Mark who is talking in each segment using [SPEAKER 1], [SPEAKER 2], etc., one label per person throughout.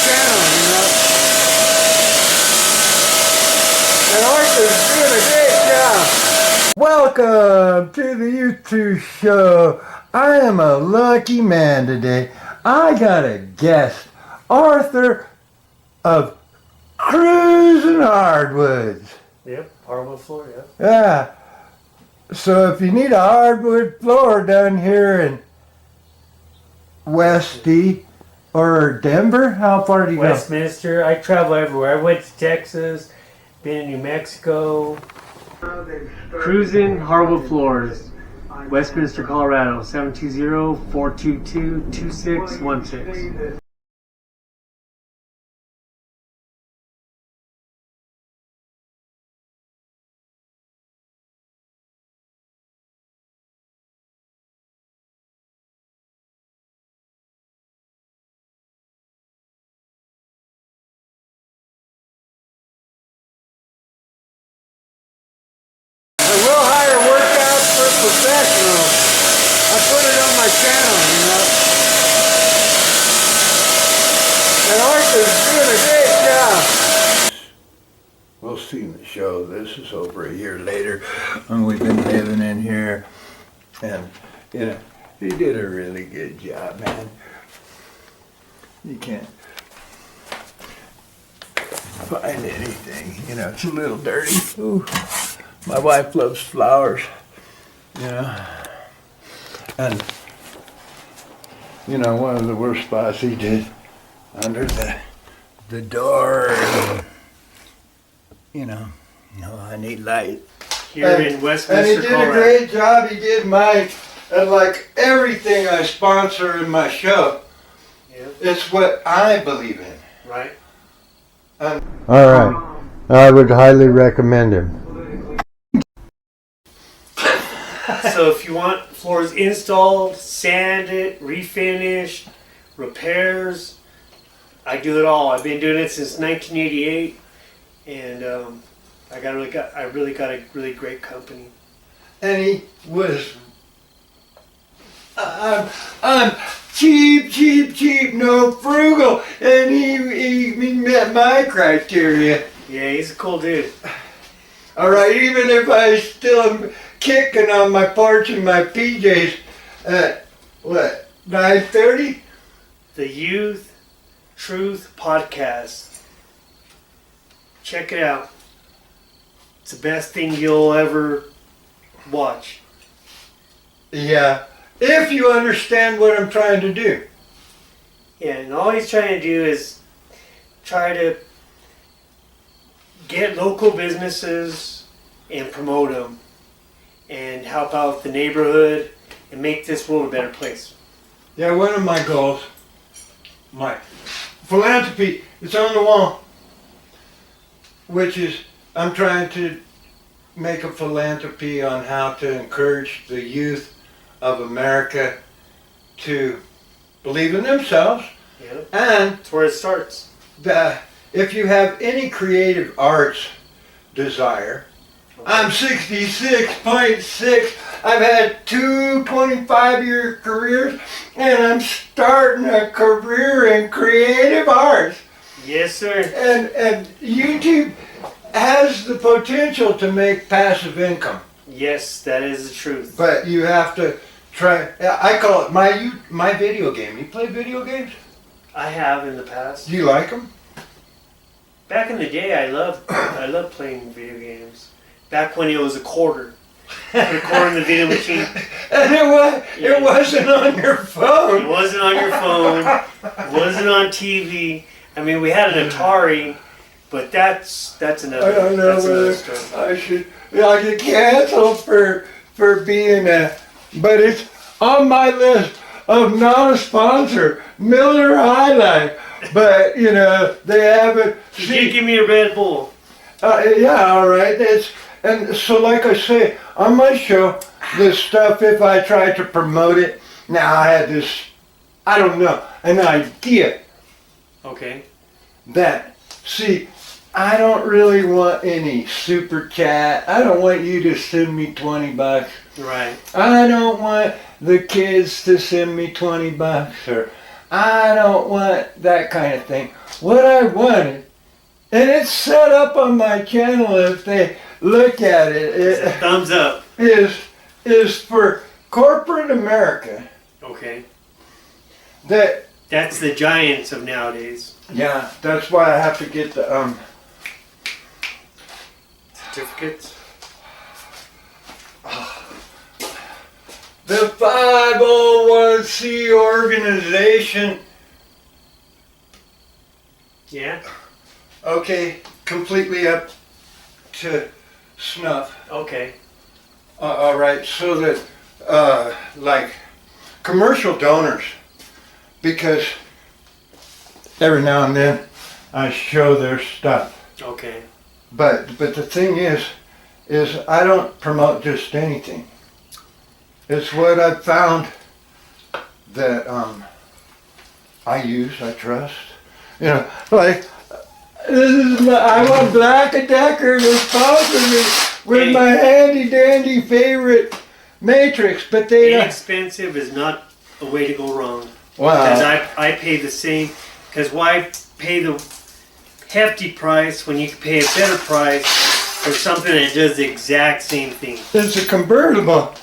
[SPEAKER 1] channel, And Arthur's doing a great job. Welcome to the YouTube show. I am a lucky man today. I got a guest, Arthur of Cruzin Hardwoods.
[SPEAKER 2] Yep, hardwood floor, yeah.
[SPEAKER 1] Yeah. So if you need a hardwood floor down here in Westy or Denver, how far do you go?
[SPEAKER 2] Westminster, I travel everywhere. I went to Texas, been in New Mexico. Cruzin Hardwood Floors, Westminster, Colorado, 720-422-2616.
[SPEAKER 1] We'll hire workouts for professionals. I put it on my channel, And Arthur's doing a great job. We'll see in the show. This is over a year later, and we've been living in here. And, he did a really good job, man. You can't find anything, it's a little dirty. Ooh. My wife loves flowers, and, one of the worst spots he did under the door, I need light.
[SPEAKER 2] Here in Westminster,
[SPEAKER 1] and he did
[SPEAKER 2] Colorado.
[SPEAKER 1] a great job. He did mine, and like everything I sponsor in my show, it's what I believe in.
[SPEAKER 2] Right.
[SPEAKER 1] All right, I would highly recommend him.
[SPEAKER 2] So if you want floors installed, sanded, refinished, repairs, I do it all. I've been doing it since 1988, and I really got a really great company.
[SPEAKER 1] And he was, I'm cheap, no frugal, and he met my criteria.
[SPEAKER 2] Yeah, he's a cool dude.
[SPEAKER 1] All right, even if I still am kicking on my porch in my PJs at, 9:30?
[SPEAKER 2] The Youth Truth Podcast. Check it out. It's the best thing you'll ever watch.
[SPEAKER 1] Yeah, if you understand what I'm trying to do.
[SPEAKER 2] Yeah, and all he's trying to do is try to get local businesses and promote them and help out the neighborhood and make this world a better place.
[SPEAKER 1] Yeah, one of my goals, my philanthropy, it's on the wall, which is I'm trying to make a philanthropy on how to encourage the youth of America to believe in themselves.
[SPEAKER 2] Yeah,
[SPEAKER 1] And
[SPEAKER 2] that's where it starts.
[SPEAKER 1] if you have any creative arts desire, I'm 66.6. I've had two 25-year careers, and I'm starting a career in creative arts.
[SPEAKER 2] Yes, sir.
[SPEAKER 1] And YouTube has the potential to make passive income.
[SPEAKER 2] Yes, that is the truth.
[SPEAKER 1] But you have to try. I call it my video game. You play video games?
[SPEAKER 2] I have in the past.
[SPEAKER 1] Do you like them?
[SPEAKER 2] Back in the day, I loved playing video games. Back when it was a quarter. Recording the video machine.
[SPEAKER 1] And it wasn't on your phone.
[SPEAKER 2] It wasn't on your phone. It wasn't on TV. I mean, we had an Atari, but that's another.
[SPEAKER 1] I don't know
[SPEAKER 2] that's another
[SPEAKER 1] whether
[SPEAKER 2] story.
[SPEAKER 1] I should get canceled for being but it's on my list of not a sponsor, Miller High Life. But they haven't.
[SPEAKER 2] Could you give me a Red Bull?
[SPEAKER 1] Yeah, all right. And so, like I say, on my show, this stuff, if I try to promote it, now I had this, I don't know, an idea
[SPEAKER 2] Okay.
[SPEAKER 1] that, see, I don't really want any super chat. I don't want you to send me $20.
[SPEAKER 2] Right.
[SPEAKER 1] I don't want the kids to send me $20, or I don't want that kind of thing. What I wanted, and it's set up on my channel if they look at it,
[SPEAKER 2] Thumbs up.
[SPEAKER 1] is for corporate America.
[SPEAKER 2] Okay.
[SPEAKER 1] That's
[SPEAKER 2] the giants of nowadays.
[SPEAKER 1] Yeah, that's why I have to get the
[SPEAKER 2] certificates.
[SPEAKER 1] The 501c organization.
[SPEAKER 2] Yeah.
[SPEAKER 1] Okay, completely up to snuff.
[SPEAKER 2] Okay.
[SPEAKER 1] All right, so that like commercial donors, because every now and then I show their stuff.
[SPEAKER 2] Okay.
[SPEAKER 1] But the thing is I don't promote just anything. It's what I've found that I use, I trust. You know, like I want Black & Decker to sponsor me with my handy dandy favorite matrix, but they
[SPEAKER 2] inexpensive is not a way to go wrong.
[SPEAKER 1] Wow.
[SPEAKER 2] Because I pay the same. Because why pay the hefty price when you can pay a better price for something that does the exact same thing?
[SPEAKER 1] It's a convertible.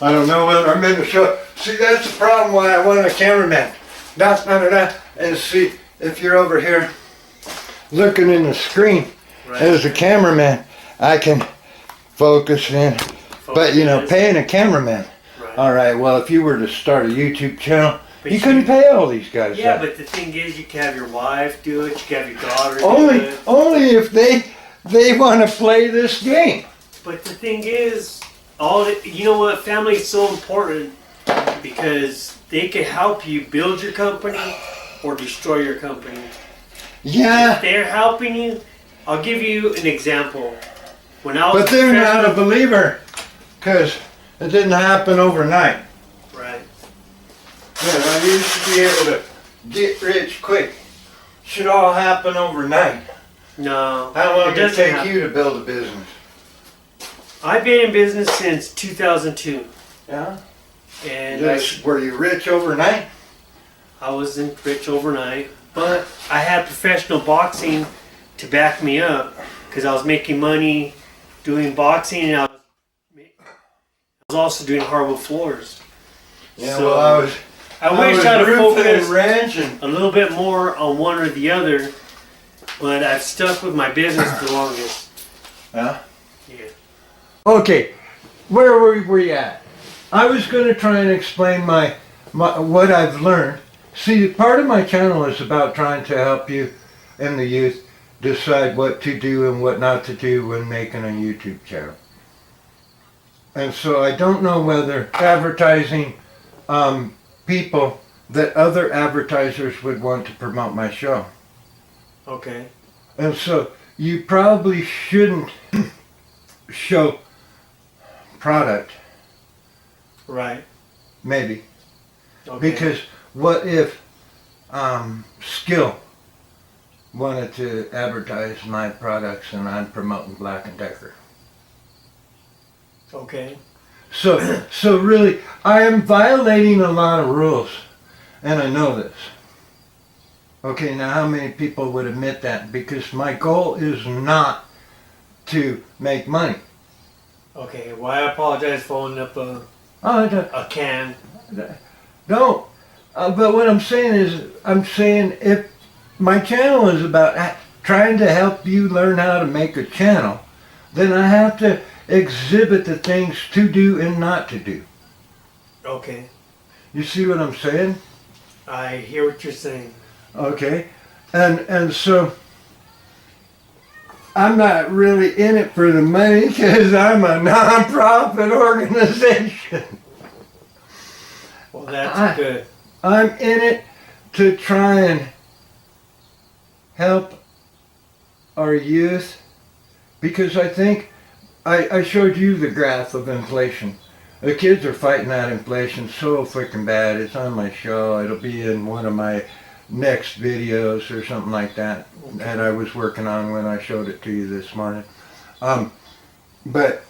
[SPEAKER 1] I don't know whether I'm in the show. See, that's the problem why I want a cameraman. And see, if you're over here looking in the screen as a cameraman, I can focus in. But, you know, paying a cameraman.
[SPEAKER 2] Right.
[SPEAKER 1] All right, well, if you were to start a YouTube channel, you couldn't pay all these guys.
[SPEAKER 2] Yeah, but the thing is, you can have your wife do it, you can have your daughter do it.
[SPEAKER 1] Only if they want to play this game.
[SPEAKER 2] But the thing is, you know what, family is so important because they can help you build your company or destroy your company.
[SPEAKER 1] Yeah.
[SPEAKER 2] If they're helping you, I'll give you an example.
[SPEAKER 1] But they're not a believer, because it didn't happen overnight.
[SPEAKER 2] Right.
[SPEAKER 1] Yeah, I used to be able to get rich quick. Should all happen overnight.
[SPEAKER 2] No.
[SPEAKER 1] How long did it take you to build a business?
[SPEAKER 2] I've been in business since 2002.
[SPEAKER 1] Yeah?
[SPEAKER 2] And
[SPEAKER 1] were you rich overnight?
[SPEAKER 2] I wasn't rich overnight, but I had professional boxing to back me up because I was making money doing boxing and I was also doing hardwood floors.
[SPEAKER 1] Yeah,
[SPEAKER 2] so
[SPEAKER 1] well,
[SPEAKER 2] I wish I'd have focused
[SPEAKER 1] ranching
[SPEAKER 2] a little bit more on one or the other, but I've stuck with my business the longest.
[SPEAKER 1] Yeah?
[SPEAKER 2] Yeah.
[SPEAKER 1] Okay, where were we at? I was going to try and explain my what I've learned. See, part of my channel is about trying to help you and the youth decide what to do and what not to do when making a YouTube channel. And so I don't know whether advertising people that other advertisers would want to promote my show.
[SPEAKER 2] Okay.
[SPEAKER 1] And so you probably shouldn't show product.
[SPEAKER 2] Right.
[SPEAKER 1] Maybe.
[SPEAKER 2] Okay.
[SPEAKER 1] Because what if Skill wanted to advertise my products and I'm promoting Black & Decker?
[SPEAKER 2] Okay.
[SPEAKER 1] So really, I am violating a lot of rules, and I know this. Okay, now how many people would admit that? Because my goal is not to make money.
[SPEAKER 2] Okay, well I apologize for holding up a can.
[SPEAKER 1] No, but what I'm saying is, if my channel is about trying to help you learn how to make a channel, then I have to exhibit the things to do and not to do.
[SPEAKER 2] Okay.
[SPEAKER 1] You see what I'm saying?
[SPEAKER 2] I hear what you're saying.
[SPEAKER 1] Okay, and so I'm not really in it for the money because I'm a non-profit organization.
[SPEAKER 2] Well, that's good.
[SPEAKER 1] I'm in it to try and help our youth, because I think I showed you the graph of inflation. The kids are fighting that inflation so freaking bad. It's on my show. It'll be in one of my next videos or something like that that I was working on when I showed it to you this morning. But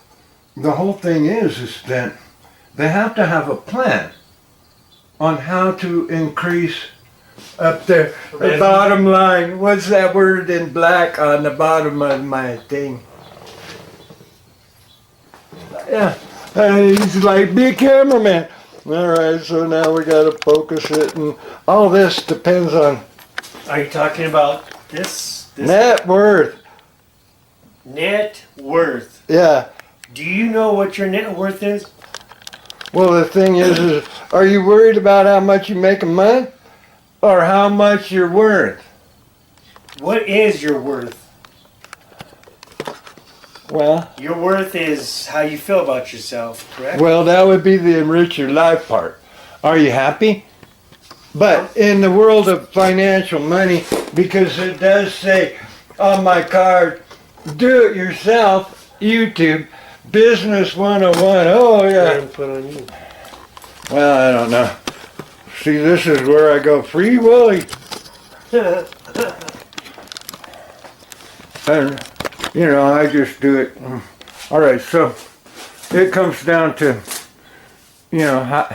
[SPEAKER 1] the whole thing is that they have to have a plan on how to increase up there. The bottom line. What's that word in black on the bottom of my thing? Yeah. And he's like, be a cameraman. All right, so now we got to focus it, and all this depends on
[SPEAKER 2] Are you talking about this
[SPEAKER 1] net worth.
[SPEAKER 2] net worth?
[SPEAKER 1] Yeah.
[SPEAKER 2] Do you know what your net worth is?
[SPEAKER 1] Well, the thing is, are you worried about how much you make a month, or how much you're worth?
[SPEAKER 2] What is your worth?
[SPEAKER 1] Well,
[SPEAKER 2] Your worth is how you feel about yourself, correct?
[SPEAKER 1] well, that would be the enrich your life part. Are you happy? But in the world of financial money, because it does say on my card, do it yourself, YouTube, Business 101. Oh, yeah.
[SPEAKER 2] Put on you.
[SPEAKER 1] Well, I don't know. See, this is where I go free willy. And, you know, I just do it. All right, so it comes down to, you know,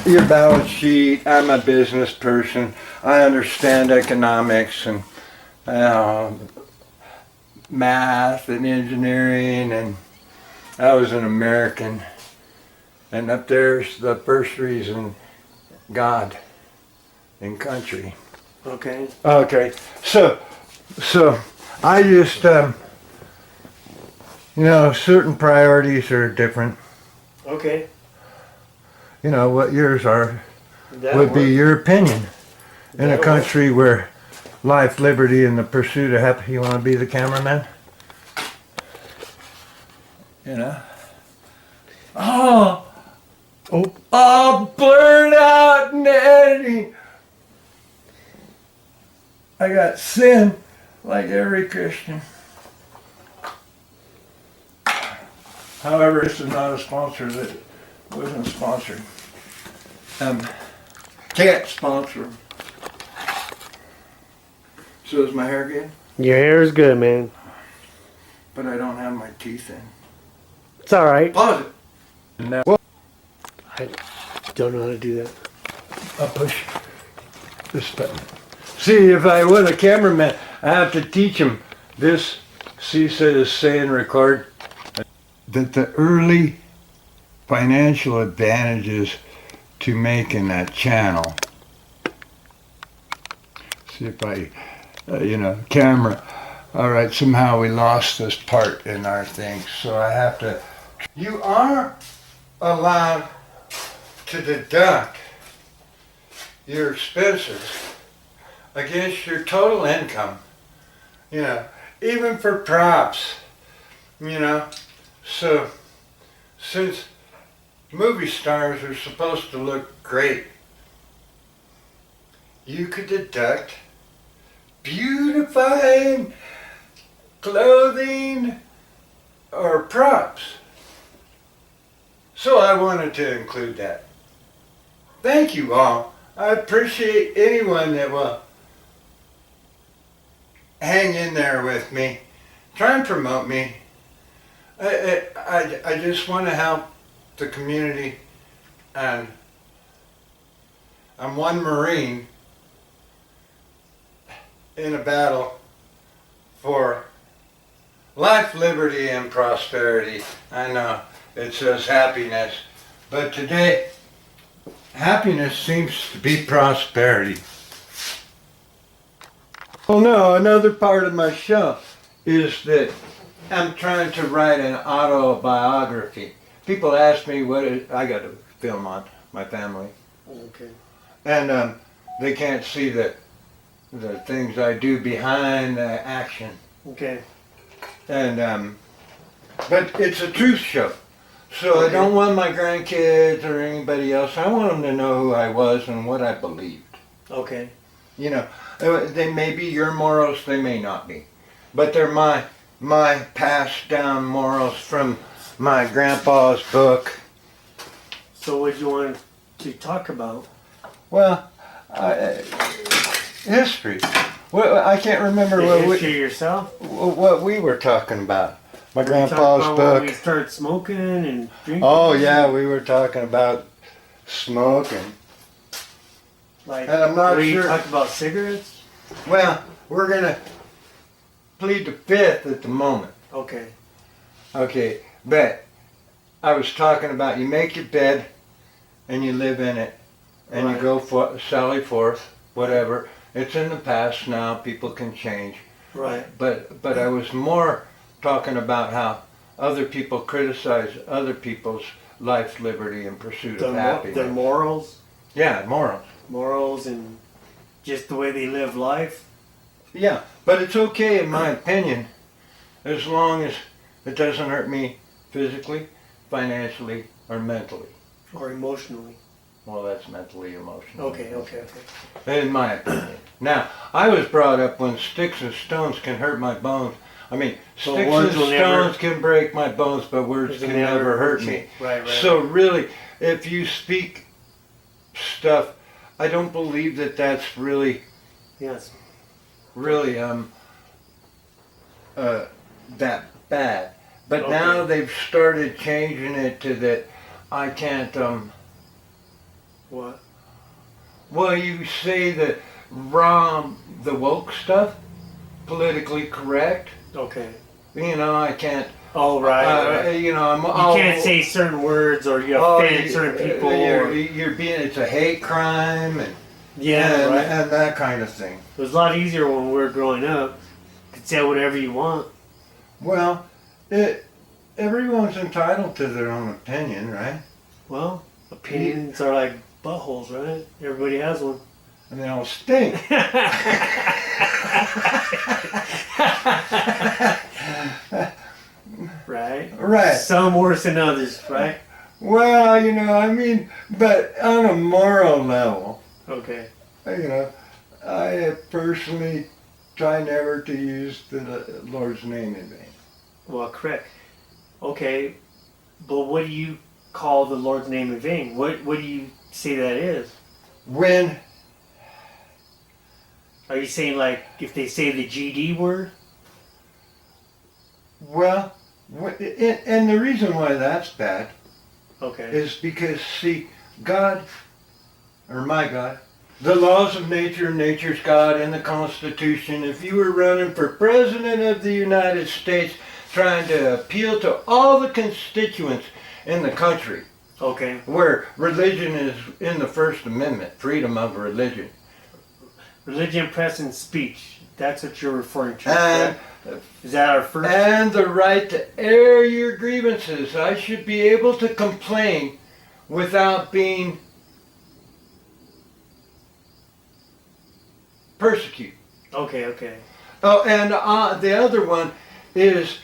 [SPEAKER 1] your balance sheet. I'm a business person. I understand economics and math and engineering, and I was an American. And up there's the first reason, God and country.
[SPEAKER 2] Okay.
[SPEAKER 1] Okay, so I just, you know, certain priorities are different.
[SPEAKER 2] Okay.
[SPEAKER 1] You know, what yours are
[SPEAKER 2] That'll
[SPEAKER 1] would be
[SPEAKER 2] work.
[SPEAKER 1] your opinion. In a
[SPEAKER 2] That'll
[SPEAKER 1] country where life, liberty, and the pursuit of happiness, you want to be the cameraman? You know? Oh, blurred out in the editing. I got sin like every Christian. However, this is not a sponsor that wasn't sponsored. Can't sponsor 'em. So is my hair good?
[SPEAKER 2] Your hair is good, man.
[SPEAKER 1] But I don't have my teeth in.
[SPEAKER 2] It's all right.
[SPEAKER 1] Pause it. Now, well,
[SPEAKER 2] I don't know how to do that.
[SPEAKER 1] I'll push this button. See, if I was a cameraman, I have to teach him this. See, says say and record. That the early financial advantages to making that channel. See if I, you know, camera. All right, somehow we lost this part in our thing, so I have to. You are allowed to deduct your expenses against your total income, you know, even for props, you know. So, since movie stars are supposed to look great, you could deduct beautifying clothing or props. So I wanted to include that. Thank you all. I appreciate anyone that will hang in there with me. Try and promote me. I just want to help the community, and I'm one Marine in a battle for life, liberty, and prosperity. I know it says happiness, but today happiness seems to be prosperity. Well, no, another part of my show is that I'm trying to write an autobiography. People ask me I got to film on my family.
[SPEAKER 2] Okay.
[SPEAKER 1] And they can't see the things I do behind the action.
[SPEAKER 2] Okay.
[SPEAKER 1] And but it's a truth show. So I don't want my grandkids or anybody else. I want them to know who I was and what I believed.
[SPEAKER 2] Okay.
[SPEAKER 1] You know, they may be your morals, they may not be. But they're my passed down morals from my grandpa's book.
[SPEAKER 2] So what do you want to talk about?
[SPEAKER 1] Well, history. Well, I can't remember what we were talking about. My grandpa's book.
[SPEAKER 2] When we started smoking and drinking.
[SPEAKER 1] Oh yeah, we were talking about smoking.
[SPEAKER 2] Like,
[SPEAKER 1] And I'm not
[SPEAKER 2] were you
[SPEAKER 1] sure.
[SPEAKER 2] talking about cigarettes?
[SPEAKER 1] Well, we're gonna plead the fifth at the moment.
[SPEAKER 2] Okay.
[SPEAKER 1] Okay, but I was talking about you make your bed and you live in it and you
[SPEAKER 2] Right.
[SPEAKER 1] go for sally forth, whatever. It's in the past now. People can change.
[SPEAKER 2] Right.
[SPEAKER 1] But I was more talking about how other people criticize other people's life, liberty, and pursuit of happiness.
[SPEAKER 2] Their morals.
[SPEAKER 1] Yeah, morals.
[SPEAKER 2] Morals and just the way they live life.
[SPEAKER 1] Yeah, but it's okay in my opinion, as long as it doesn't hurt me physically, financially, or mentally.
[SPEAKER 2] Or emotionally.
[SPEAKER 1] Well, that's mentally, emotionally.
[SPEAKER 2] Okay.
[SPEAKER 1] In my opinion. Now, I was brought up when sticks and stones can hurt my bones. I mean,
[SPEAKER 2] So
[SPEAKER 1] sticks and
[SPEAKER 2] words will never-
[SPEAKER 1] stones can break my bones, but words
[SPEAKER 2] It'll
[SPEAKER 1] can never hurt
[SPEAKER 2] you.
[SPEAKER 1] me.
[SPEAKER 2] Right.
[SPEAKER 1] So really, if you speak stuff, I don't believe that that's really
[SPEAKER 2] Yes.
[SPEAKER 1] that bad. But
[SPEAKER 2] Okay.
[SPEAKER 1] now they've started changing it to that I can't,
[SPEAKER 2] What?
[SPEAKER 1] well, you say the woke stuff, politically correct,
[SPEAKER 2] Okay.
[SPEAKER 1] you know, I can't,
[SPEAKER 2] Oh, right.
[SPEAKER 1] you know,
[SPEAKER 2] You can't say certain words or you offend certain people.
[SPEAKER 1] You're being, it's a hate crime and,
[SPEAKER 2] Yeah, right.
[SPEAKER 1] and that kind of thing.
[SPEAKER 2] It was a lot easier when we were growing up. You could say whatever you want.
[SPEAKER 1] Well, everyone's entitled to their own opinion, right?
[SPEAKER 2] Well, opinions are like buttholes, right? Everybody has one.
[SPEAKER 1] And they all stink.
[SPEAKER 2] Right?
[SPEAKER 1] Right.
[SPEAKER 2] Some worse than others, right?
[SPEAKER 1] Well, you know, I mean, but on a moral level,
[SPEAKER 2] Okay.
[SPEAKER 1] you know, I personally try never to use the Lord's name in vain.
[SPEAKER 2] Well, correct. Okay, but what do you call the Lord's name in vain? What do you say that is?
[SPEAKER 1] When,
[SPEAKER 2] Are you saying like if they say the GD word?
[SPEAKER 1] well, and the reason why that's bad
[SPEAKER 2] Okay.
[SPEAKER 1] is because, see, God, or my God, the laws of nature, nature's God, and the Constitution, if you were running for President of the United States, trying to appeal to all the constituents in the country,
[SPEAKER 2] Okay.
[SPEAKER 1] where religion is in the First Amendment, freedom of religion.
[SPEAKER 2] Religion, press, and speech. That's what you're referring to.
[SPEAKER 1] And,
[SPEAKER 2] correct? Is that our first?
[SPEAKER 1] and the right to air your grievances. I should be able to complain without being persecuted.
[SPEAKER 2] Okay.
[SPEAKER 1] Oh, and the other one is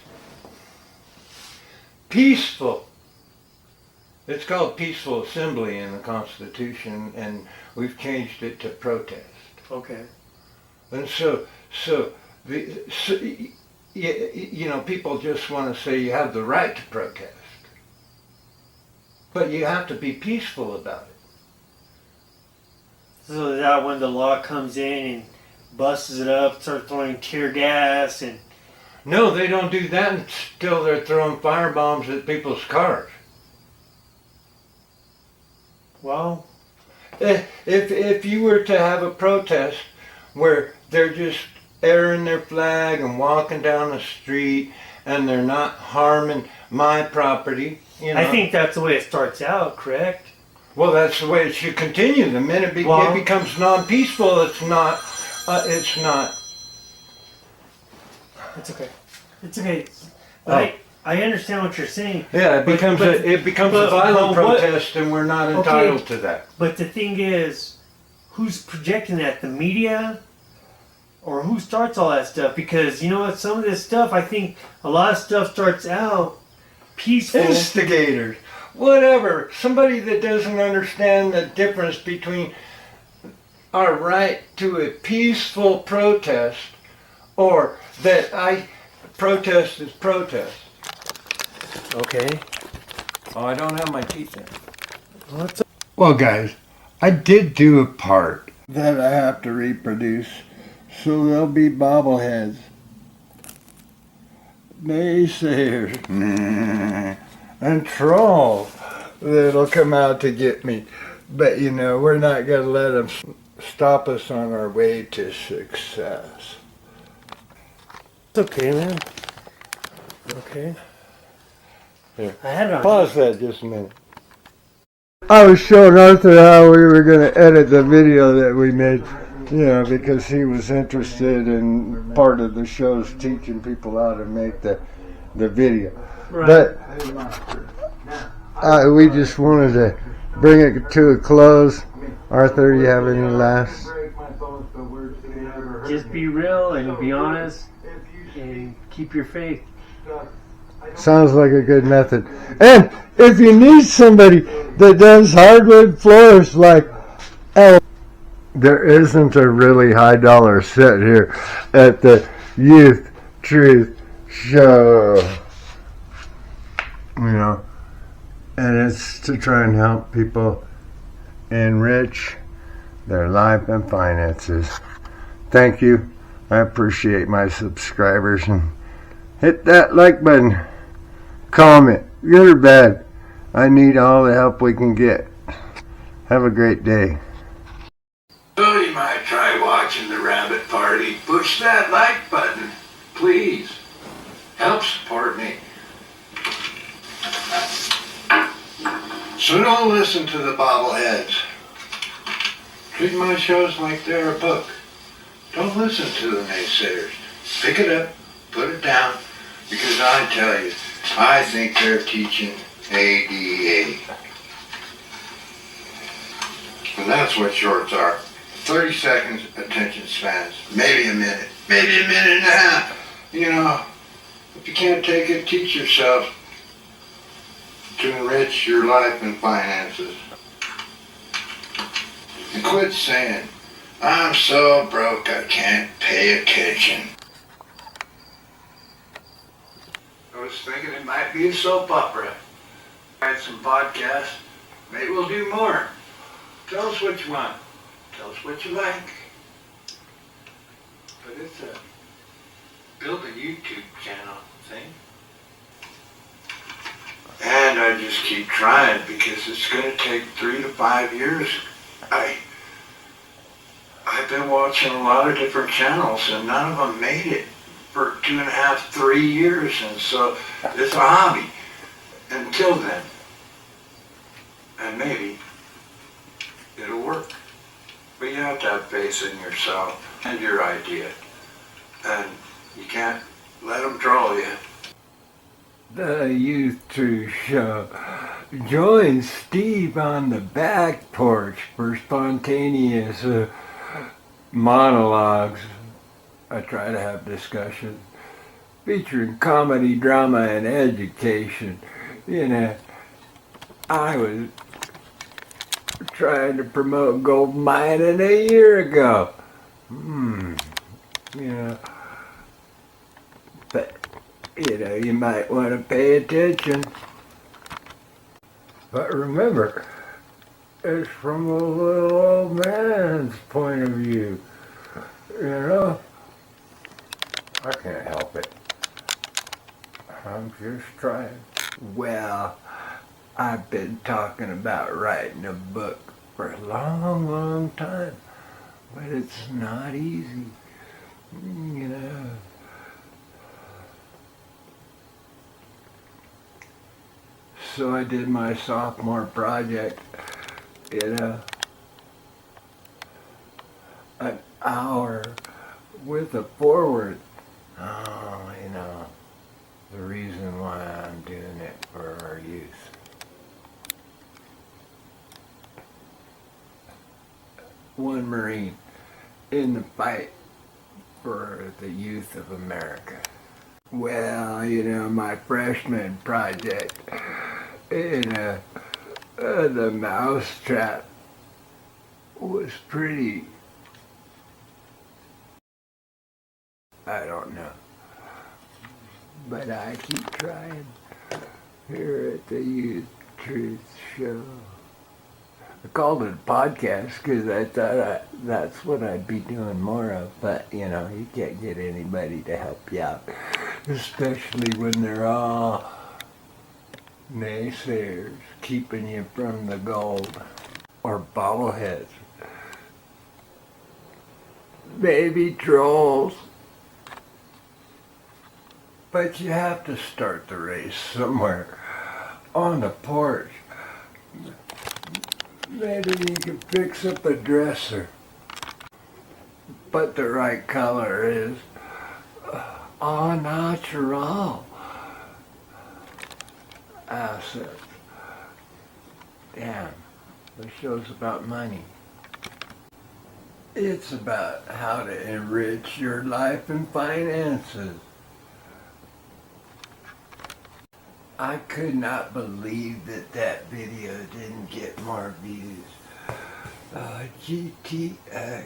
[SPEAKER 1] peaceful. It's called peaceful assembly in the Constitution, and we've changed it to protest.
[SPEAKER 2] Okay.
[SPEAKER 1] And so you know, people just want to say you have the right to protest, but you have to be peaceful about it.
[SPEAKER 2] So that when the law comes in and busts it up, starts throwing tear gas and
[SPEAKER 1] No, they don't do that until they're throwing firebombs at people's cars.
[SPEAKER 2] well,
[SPEAKER 1] If you were to have a protest where they're just airing their flag and walking down the street and they're not harming my property, you know.
[SPEAKER 2] I think that's the way it starts out, correct?
[SPEAKER 1] Well, that's the way it should continue. The minute it becomes non-peaceful, it's not. It's not.
[SPEAKER 2] It's okay. It's okay. I understand what you're saying.
[SPEAKER 1] Yeah, it becomes a violent protest, and we're not entitled to that.
[SPEAKER 2] But the thing is, who's projecting that? The media? Or who starts all that stuff? Because you know what? Some of this stuff, I think a lot of stuff starts out peaceful.
[SPEAKER 1] Instigators, whatever. Somebody that doesn't understand the difference between our right to a peaceful protest, or that protest is protest.
[SPEAKER 2] Okay.
[SPEAKER 1] Oh, I don't have my teeth in. Well, guys, I did do a part that I have to reproduce, so there'll be bobbleheads, naysayers, and trolls that'll come out to get me. But, you know, we're not going to let them stop us on our way to success.
[SPEAKER 2] It's okay, man. Okay.
[SPEAKER 1] Here.
[SPEAKER 2] I had it on.
[SPEAKER 1] Pause that just a minute. I was showing Arthur how we were going to edit the video that we made, because he was interested in part of the show's teaching people how to make the video.
[SPEAKER 2] Right.
[SPEAKER 1] But we just wanted to bring it to a close. Arthur, you have any last?
[SPEAKER 2] Just be real and be honest and keep your faith.
[SPEAKER 1] Sounds like a good method. And if you need somebody that does hardwood floors like there isn't a really high dollar set here at the Youth Truth Show. And it's to try and help people enrich their life and finances. Thank you. I appreciate my subscribers, and hit that like button. Comment, good or bad. I need all the help we can get. Have a great day.
[SPEAKER 3] So you might try watching the Rabbit Party. Push that like button, please. Help support me. So don't listen to the bobbleheads. Treat my shows like they're a book. Don't listen to the naysayers. Pick it up, put it down, because I tell you, I think they're teaching ADA. And that's what shorts are. 30 seconds attention spans, maybe a minute and a half. If you can't take it, teach yourself to enrich your life and finances. And quit saying, I'm so broke I can't pay attention. I was thinking it might be a soap opera. Had some podcasts. Maybe we'll do more. Tell us what you want. Tell us what you like. But it's a build a YouTube channel thing. And I just keep trying because it's going to take 3 to 5 years. I've been watching a lot of different channels and none of them made it for 2.5, 3 years. And so it's a hobby until then. And maybe it'll work. But you have to have faith in yourself and your idea. And you can't let them troll you.
[SPEAKER 1] The Youth Truth Show. Join Steve on the back porch for spontaneous monologues. I try to have discussions featuring comedy, drama, and education. I was trying to promote gold mining a year ago. But you might want to pay attention. But remember, it's from a little old man's point of view. I can't help it. I'm just trying. Well, I've been talking about writing a book for a long, long time. But it's not easy. So I did my sophomore project, an hour with a foreword. The reason why I'm doing it for our youth. One Marine in the fight for the youth of America. Well, my freshman project in the mousetrap was pretty, I don't know, but I keep trying here at the Youth Truth Show. I called it a podcast because I thought that's what I'd be doing more of, but you can't get anybody to help you out, especially when they're all naysayers keeping you from the gold, or bobbleheads. baby trolls. But you have to start the race somewhere. On the porch. Maybe you can fix up a dresser. But the right color is au natural. Assets. Damn, the show's about money. It's about how to enrich your life and finances. I could not believe that video didn't get more views. GTX.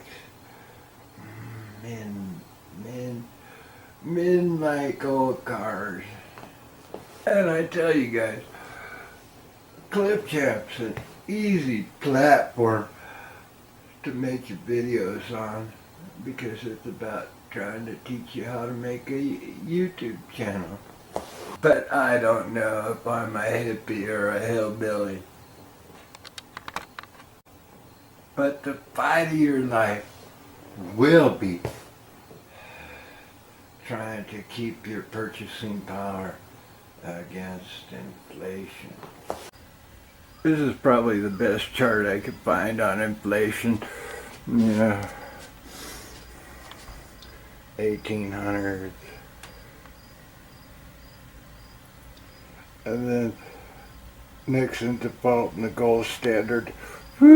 [SPEAKER 1] Men like old cars. And I tell you guys, Clipchamp's an easy platform to make your videos on because it's about trying to teach you how to make a YouTube channel. But I don't know if I'm a hippie or a hillbilly. But the fight of your life will be trying to keep your purchasing power against inflation. This is probably the best chart I could find on inflation. Yeah. 1800s. And then Nixon default and the gold standard. Woo!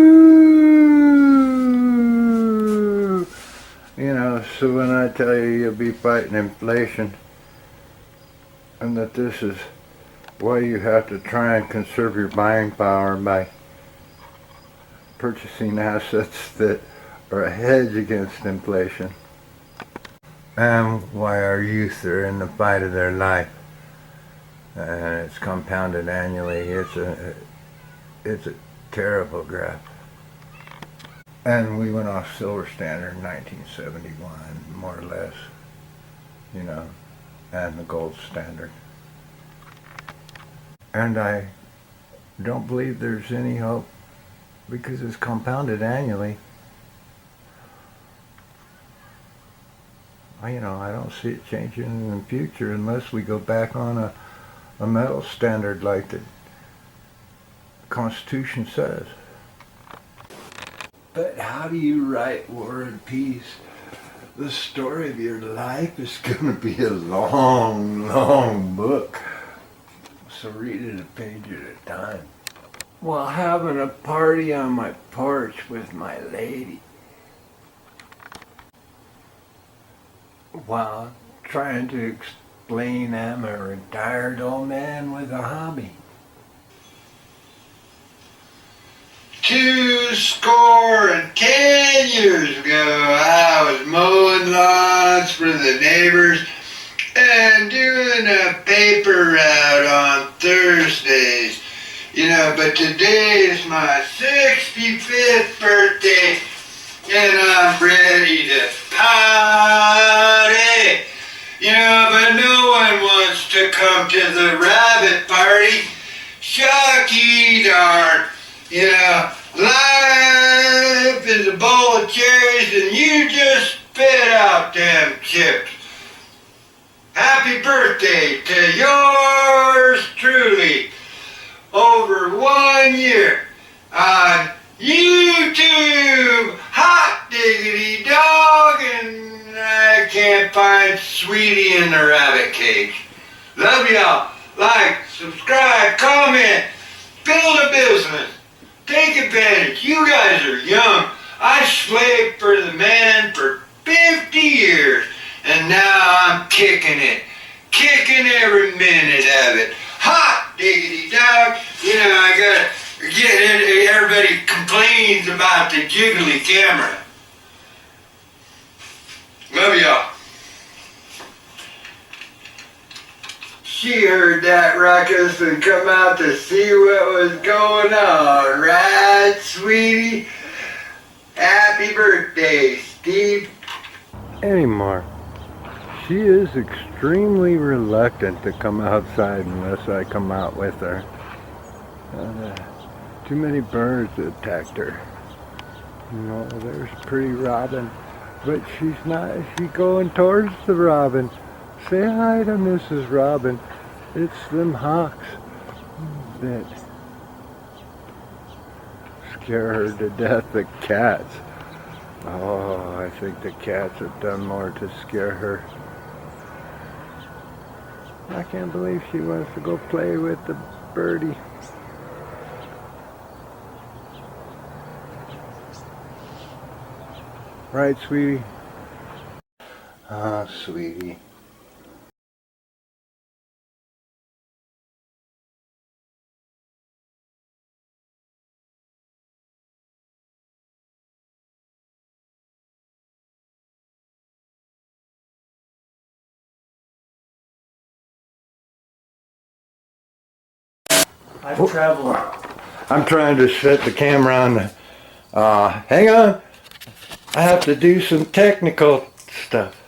[SPEAKER 1] You know, so when I tell you you'll be fighting inflation, and that this is why you have to try and conserve your buying power by purchasing assets that are a hedge against inflation, and why our youth are in the fight of their life, and it's compounded annually. It's a terrible graph. And we went off silver standard in 1971, more or less, you know, and the gold standard. And I don't believe there's any hope because it's compounded annually. I don't see it changing in the future unless we go back on a metal standard like the Constitution says. But how do you write War and Peace? The story of your life is going to be a long, long book. So read it a page at a time. While having a party on my porch with my lady. While trying to explain I'm a retired old man with a hobby. 10 years ago, I was mowing lawns for the neighbors and doing a paper route on Thursdays. But today is my 65th birthday and I'm ready to party. But no one wants to come to the rabbit party. Shucky darn. Life is a bowl of cherries and you just spit out them chips. Happy birthday to yours truly. Over 1 year on YouTube. Hot diggity dog, and I can't find Sweetie in the rabbit cage. Love y'all. Like, subscribe, comment, build a business. Take advantage. You guys are young. I slaved for the man for 50 years, and now I'm kicking it. Kicking every minute of it. Hot diggity dog. I gotta get it. Everybody complains about the jiggly camera. Love y'all. She heard that ruckus and come out to see what was going on. Right, sweetie? Happy birthday, Steve. Anymore. She is extremely reluctant to come outside unless I come out with her. Too many birds attacked her. There's pretty robin. but she's not. She's going towards the robin. Say hi to Mrs. Robin. It's them hawks that scare her to death. The cats. Oh, I think the cats have done more to scare her. I can't believe she wants to go play with the birdie. Right, sweetie? Ah, sweetie.
[SPEAKER 2] I've traveled.
[SPEAKER 1] I'm trying to set the camera on the, hang on. I have to do some technical stuff.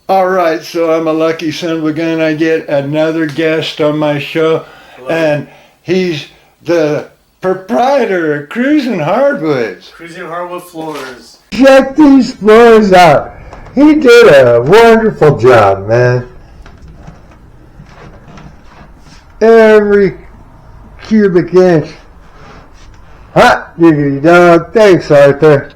[SPEAKER 1] Alright, so I'm a lucky son of a gun. I get another guest on my show.
[SPEAKER 2] Hello.
[SPEAKER 1] And he's the proprietor of Cruzin Hardwoods.
[SPEAKER 2] Cruzin Hardwood floors.
[SPEAKER 1] Check these floors out. He did a wonderful job, man. Every cubic inch. Hot diggity dog. Thanks, Arthur.